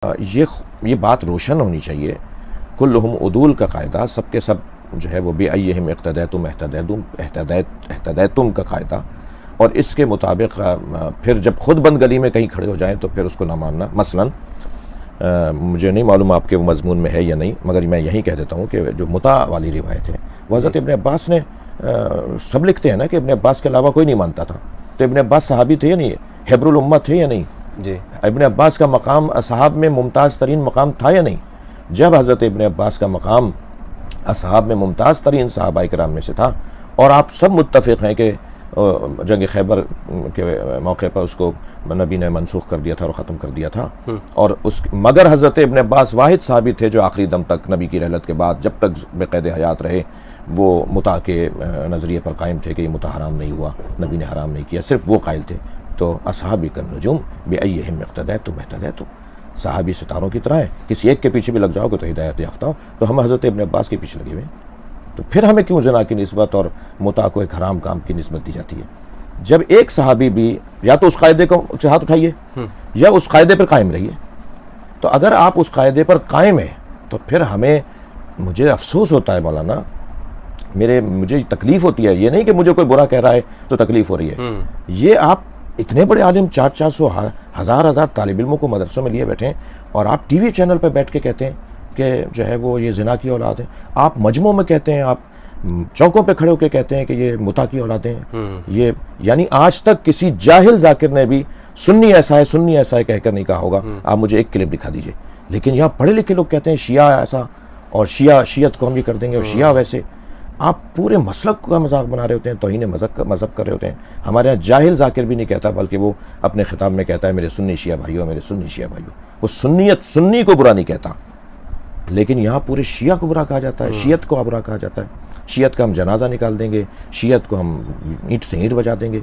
یہ بات روشن ہونی چاہیے، کلہم عدول کا قاعدہ، سب کے سب جو ہے وہ بے ایہم اقتدیتم اہتدیتم کا قاعدہ، اور اس کے مطابق پھر جب خود بند گلی میں کہیں کھڑے ہو جائیں تو پھر اس کو نہ ماننا۔ مثلا مجھے نہیں معلوم آپ کے وہ مضمون میں ہے یا نہیں، مگر میں یہی کہہ دیتا ہوں کہ جو متع والی روایت ہے وہ حضرت ابن عباس نے، سب لکھتے ہیں نا کہ ابن عباس کے علاوہ کوئی نہیں مانتا تھا، تو ابن عباس صحابی تھے یا نہیں، حبر الامہ تھے یا نہیں؟ جی، ابن عباس کا مقام اصحاب میں ممتاز ترین مقام تھا یا نہیں؟ جب حضرت ابن عباس کا مقام اصحاب میں ممتاز ترین صحابہ کرام میں سے تھا، اور آپ سب متفق ہیں کہ جنگ خیبر کے موقع پر اس کو نبی نے منسوخ کر دیا تھا اور ختم کر دیا تھا، اور مگر حضرت ابن عباس واحد صحابی تھے جو آخری دم تک نبی کی رحلت کے بعد جب تک بقید حیات رہے وہ متع کے نظریے پر قائم تھے کہ یہ متع حرام نہیں ہوا، نبی نے حرام نہیں کیا، صرف وہ قائل تھے۔ تو اصحابی کالنجوم بأیہم اقتدیتم اہتدیتم، صحابی ستاروں کی طرح ہے، کسی ایک کے پیچھے بھی لگ جاؤ گے تو ہدایت یافتہ ہو، تو ہم حضرت ابن عباس کے پیچھے لگے ہوئے ہیں، تو پھر ہمیں کیوں زنا کی نسبت اور متع کو ایک حرام کام کی نسبت دی جاتی ہے؟ جب ایک صحابی بھی یا تو اس قاعدے کو سے ہاتھ اٹھائیے یا اس قاعدے پر قائم رہیے، تو اگر آپ اس قاعدے پر قائم ہیں تو پھر مجھے افسوس ہوتا ہے مولانا، مجھے تکلیف ہوتی ہے، یہ نہیں کہ مجھے کوئی برا کہہ رہا ہے تو تکلیف ہو رہی ہے، یہ آپ اتنے بڑے عالم 400 ہزار طالب علموں کو مدرسوں میں لیے بیٹھے ہیں، اور آپ ٹی وی چینل پہ بیٹھ کے کہتے ہیں کہ جو ہے وہ یہ زنا کی اولاد ہے، آپ مجمعوں میں کہتے ہیں، آپ چوکوں پہ کھڑے ہو کے کہتے ہیں کہ یہ متع کی اولادیں ہیں، یہ یعنی آج تک کسی جاہل ذاکر نے بھی سنی ایسا ہے کہہ کر نہیں کہا ہوگا۔ آپ مجھے ایک کلپ دکھا دیجئے، لیکن یہاں پڑھے لکھے لوگ کہتے ہیں شیعہ ایسا، اور شیعت کو ہم یہ کر دیں گے، اور شیعہ ویسے۔ آپ پورے مسلک کا مذاق بنا رہے ہوتے ہیں، توہین مذہب کر رہے ہوتے ہیں۔ ہمارے یہاں جاہل ذاکر بھی نہیں کہتا، بلکہ وہ اپنے خطاب میں کہتا ہے میرے سنی شیعہ بھائیوں، میرے سنی شیعہ بھائیوں۔ وہ سنی کو برا نہیں کہتا، لیکن یہاں پورے شیعہ کو برا کہا جاتا ہے، شیعت کو برا کہا جاتا ہے۔ شیعت کا ہم جنازہ نکال دیں گے، شیعت کو ہم اینٹ سے اینٹ بجا دیں گے۔